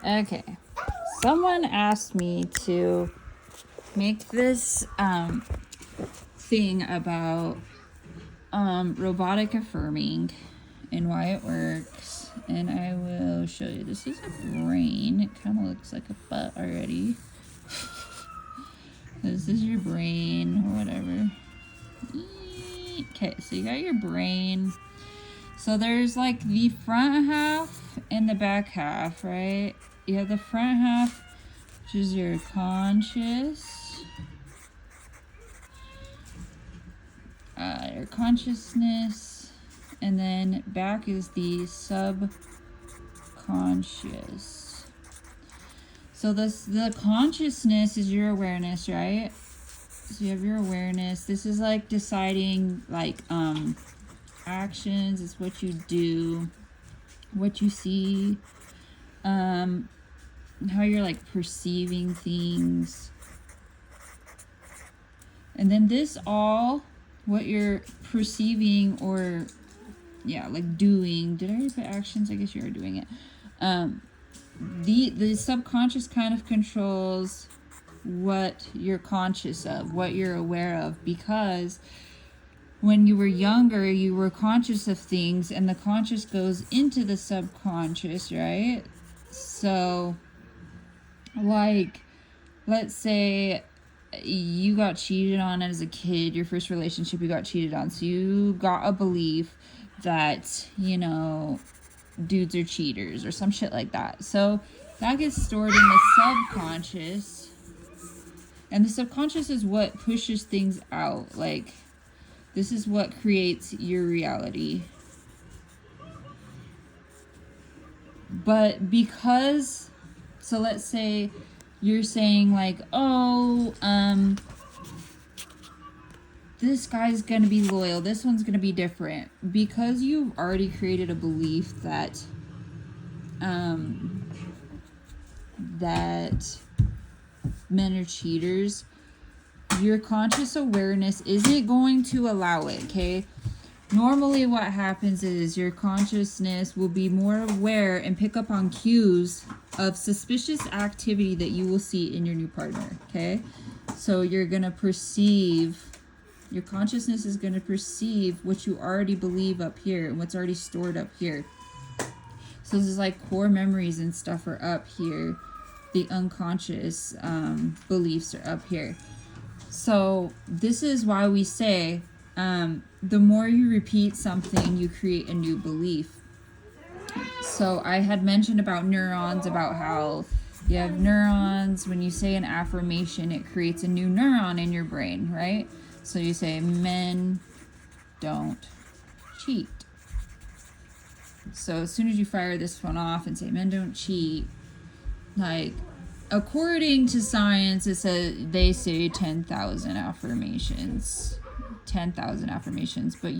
Okay. Someone asked me to make this thing about robotic affirming and why it works. And I will show you. This is a brain. It kind of looks like a butt already. This is your brain or whatever. Okay, so you got your brain. So there's like the front half and the back half, right? You have the front half, which is your conscious, your consciousness, and then back is the subconscious. So the consciousness is your awareness, right? So you have your awareness. This is like deciding like actions. It's what you do, what you see, how you're like perceiving things. And then this all, what you're perceiving or like doing. Did I already put actions? I guess you are doing it. The subconscious kind of controls what you're conscious of, what you're aware of, because when you were younger, you were conscious of things, and the conscious goes into the subconscious, right? So, like, let's say you got cheated on as a kid, your first relationship you got cheated on. So you got a belief that, dudes are cheaters or some shit like that. So that gets stored in the subconscious. And the subconscious is what pushes things out. Like, this is what creates your reality. But because, so let's say you're saying like, this guy's gonna be loyal, this one's gonna be different. Because you've already created a belief that that men are cheaters, your conscious awareness isn't going to allow it, okay? Normally what happens is your consciousness will be more aware and pick up on cues of suspicious activity that you will see in your new partner, okay? So you're going to perceive, your consciousness is going to perceive what you already believe up here and what's already stored up here. So this is like core memories and stuff are up here. The unconscious beliefs are up here. So this is why we say the more you repeat something, you create a new belief. So I had mentioned about neurons, about how you have neurons. When you say an affirmation, it creates a new neuron in your brain, right? So you say, men don't cheat. So as soon as you fire this one off and say, men don't cheat, like, according to science, they say 10,000 affirmations. 10,000 affirmations. But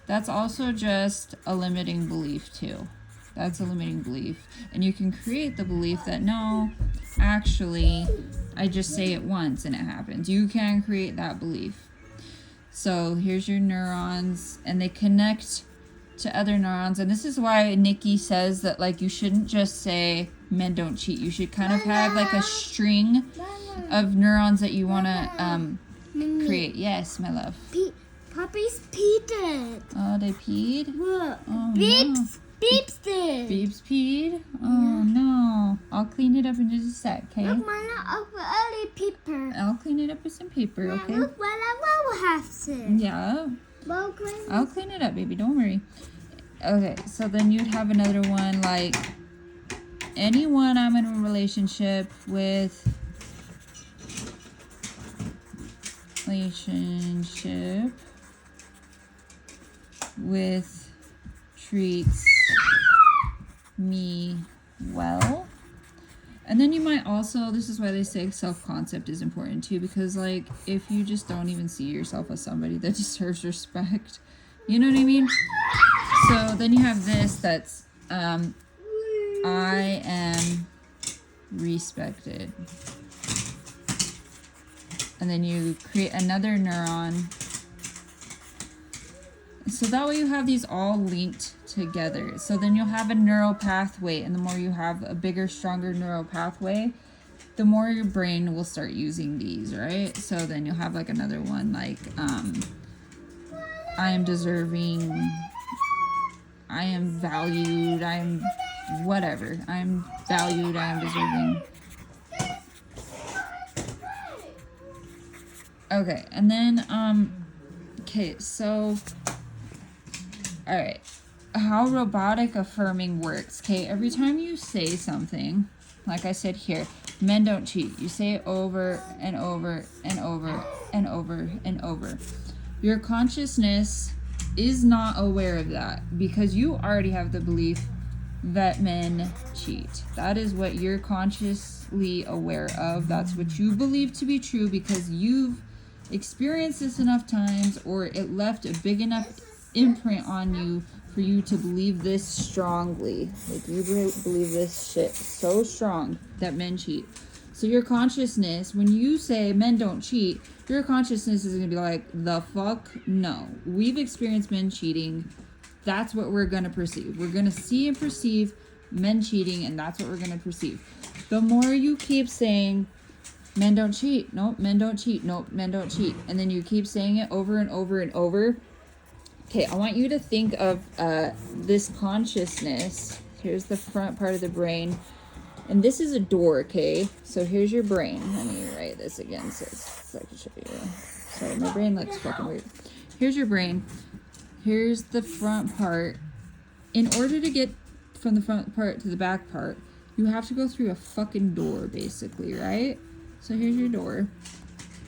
that's also just a limiting belief too. That's a limiting belief. And you can create the belief that, no, actually, I just say it once and it happens. You can create that belief. So here's your neurons, and they connect to other neurons. And this is why Nikki says that, like, you shouldn't just say men don't cheat. You should kind of have like a string of neurons that you want to create. Yes, my love. Puppies peed. Oh, they peed? Look. Oh, Beeps. no. Beeps did. Beeps peed? Oh, no. I'll clean it up in just a sec, okay? Look, Mama, early paper. I'll clean it up with some paper, okay? Look what I will have to. Yeah. I'll clean it up, baby. Don't worry. Okay, so then you'd have another one like, anyone I'm in a relationship with, treats me well. And then you might also, this is why they say self-concept is important too, because like, if you just don't even see yourself as somebody that deserves respect, you know what I mean? So then you have this that's, I am respected. And then you create another neuron So that way you have these all linked together. So then you'll have a neural pathway, and the more you have a bigger, stronger neural pathway, the more your brain will start using these, right? So then you'll have like another one like I am deserving, I am valued, I am whatever. I am valued, I am deserving. Okay, and then okay, so all right. How robotic affirming works. Okay, every time you say something, like I said here, men don't cheat. You say it over and over and over and over and over. Your consciousness is not aware of that because you already have the belief that men cheat. That is what you're consciously aware of. That's what you believe to be true because you've experienced this enough times, or it left a big enough imprint on you for you to believe this strongly. Like you believe this shit so strong that men cheat. So your consciousness, when you say men don't cheat, your consciousness is going to be like, the fuck? No. We've experienced men cheating. That's what we're going to perceive. We're going to see and perceive men cheating, and that's what we're going to perceive. The more you keep saying, men don't cheat. Nope, men don't cheat. Nope, men don't cheat. And then you keep saying it over and over and over. Okay, I want you to think of this consciousness. Here's the front part of the brain. And this is a door, okay? So here's your brain. Let me write this again so I can show you. Sorry, my brain looks fucking weird. Here's your brain. Here's the front part. In order to get from the front part to the back part, you have to go through a fucking door, basically, right? So here's your door.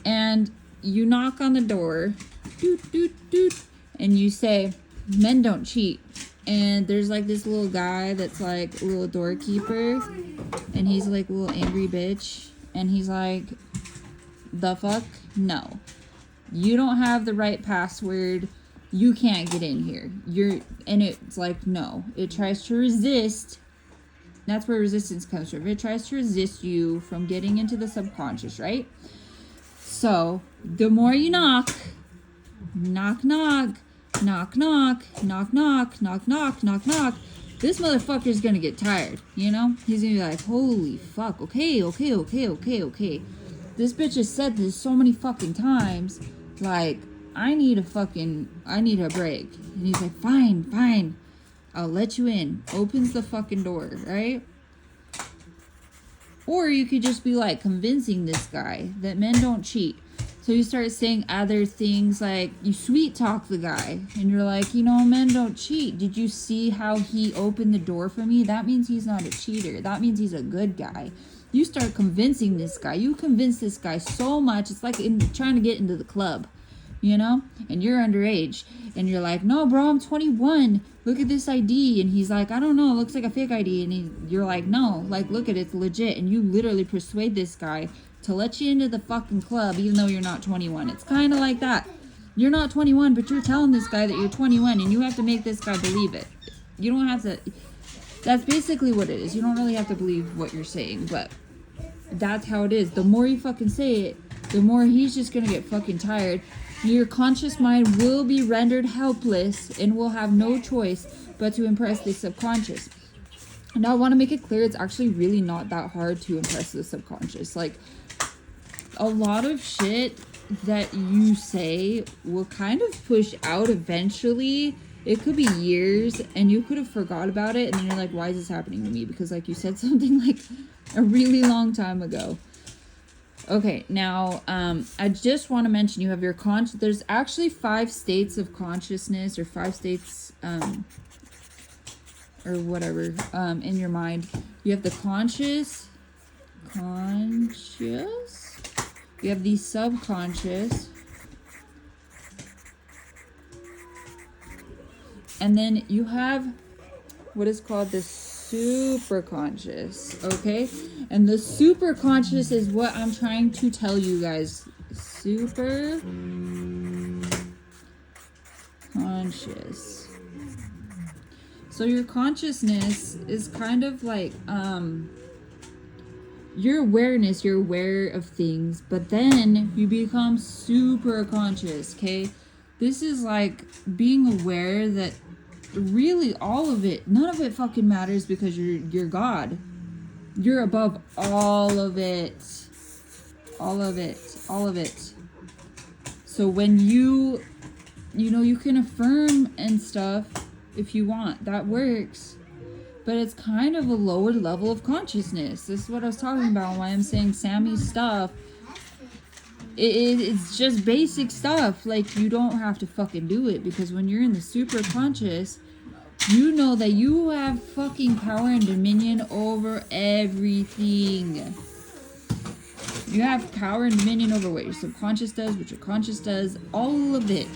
And you knock on the door. Doot, doot, doot. And you say, men don't cheat. And there's like this little guy that's like a little doorkeeper. And he's like a little angry bitch. And he's like, the fuck? No. You don't have the right password. You can't get in here. And it's like, no. It tries to resist. That's where resistance comes from. It tries to resist you from getting into the subconscious, right? So, the more you knock, knock, knock, knock, knock, knock, knock, knock, knock, knock, knock, this motherfucker's gonna get tired, you know? He's gonna be like, holy fuck, okay. This bitch has said this so many fucking times, like, I need a break. And he's like, fine, I'll let you in. Opens the fucking door, right? Or you could just be like convincing this guy that men don't cheat. So you start saying other things like you sweet talk the guy and you're like, men don't cheat. Did you see how he opened the door for me? That means he's not a cheater. That means he's a good guy. You start convincing this guy. You convince this guy so much. It's like trying to get into the club, and you're underage and you're like, no, bro, I'm 21. Look at this ID. And he's like, I don't know. It looks like a fake ID. And you're like, no, like, look at it. It's legit. And you literally persuade this guy to let you into the fucking club even though you're not 21. It's kind of like that. You're not 21, but you're telling this guy that you're 21 and you have to make this guy believe it. You don't have to. That's basically what it is. You don't really have to believe what you're saying, but that's how it is. The more you fucking say it, the more he's just gonna get fucking tired. Your conscious mind will be rendered helpless and will have no choice but to impress the subconscious. And I want to make it clear, it's actually really not that hard to impress the subconscious. Like, a lot of shit that you say will kind of push out eventually. It could be years and you could have forgot about it, and then you're like, why is this happening to me? Because like you said something like a really long time ago. Okay, now I just want to mention you have your there's actually 5 states of consciousness, or 5 states or whatever in your mind. You have the conscious, you have the subconscious, and then you have what is called the superconscious, okay? And the superconscious is what I'm trying to tell you guys. Superconscious. So your consciousness is kind of like your awareness. You're aware of things, but then you become super conscious, okay? This is like being aware that really all of it, none of it fucking matters because you're God. You're above all of it. All of it. All of it. So when you know, you can affirm and stuff if you want. That works. But it's kind of a lower level of consciousness. This is what I was talking about when I'm saying Sammy's stuff. It's just basic stuff. Like, you don't have to fucking do it, because when you're in the super conscious, you know that you have fucking power and dominion over everything. You have power and dominion over what your subconscious does, what your conscious does, all of it.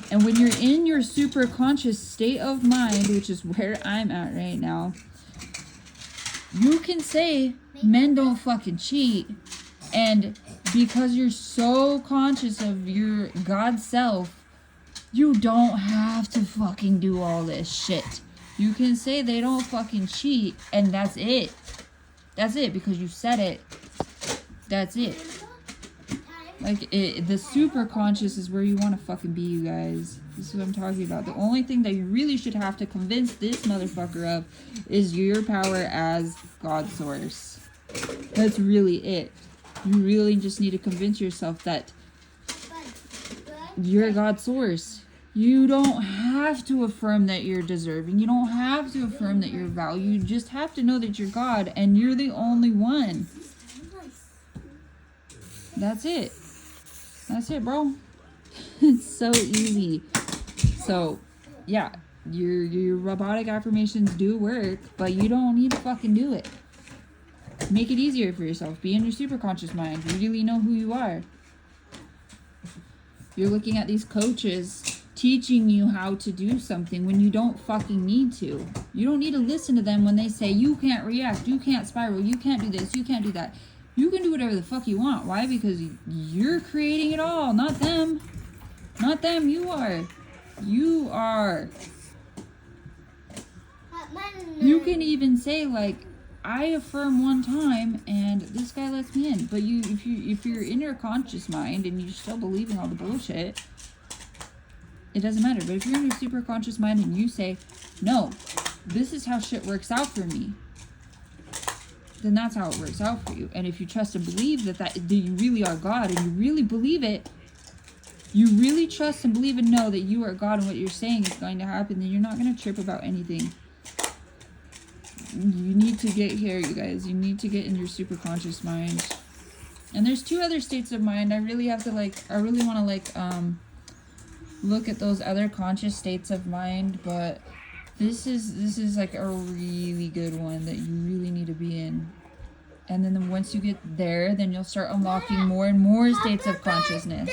And when you're in your super conscious state of mind, which is where I'm at right now, you can say men don't fucking cheat. And because you're so conscious of your God self, you don't have to fucking do all this shit. You can say they don't fucking cheat, and that's it. That's it, because you said it. That's it. Like, the super conscious is where you want to fucking be, you guys. This is what I'm talking about. The only thing that you really should have to convince this motherfucker of is your power as God source. That's really it. You really just need to convince yourself that you're God source. You don't have to affirm that you're deserving. You don't have to affirm that you're valued. You just have to know that you're God and you're the only one. That's it. That's it, bro. It's so easy. So, yeah, your robotic affirmations do work, but you don't need to fucking do it. Make it easier for yourself. Be in your superconscious mind. You really know who you are. You're looking at these coaches teaching you how to do something when you don't fucking need to. You don't need to listen to them when they say you can't react, you can't spiral, you can't do this, you can't do that. You can do whatever the fuck you want. Why? Because you're creating it all, not them. Not them, you are. You are. You can even say, like, I affirm one time and this guy lets me in. But if you're in your conscious mind and you're still believing all the bullshit, it doesn't matter. But if you're in your super conscious mind and you say, no, this is how shit works out for me, then that's how it works out for you. And if you trust and believe that you really are God and you really believe it, you really trust and believe and know that you are God and what you're saying is going to happen, then you're not going to trip about anything. You need to get here, you guys. You need to get in your super conscious mind. And there's 2 other states of mind. I really want to look at those other conscious states of mind, but this is like a really good one that you really need to be in. And then once you get there, then you'll start unlocking more and more states of consciousness.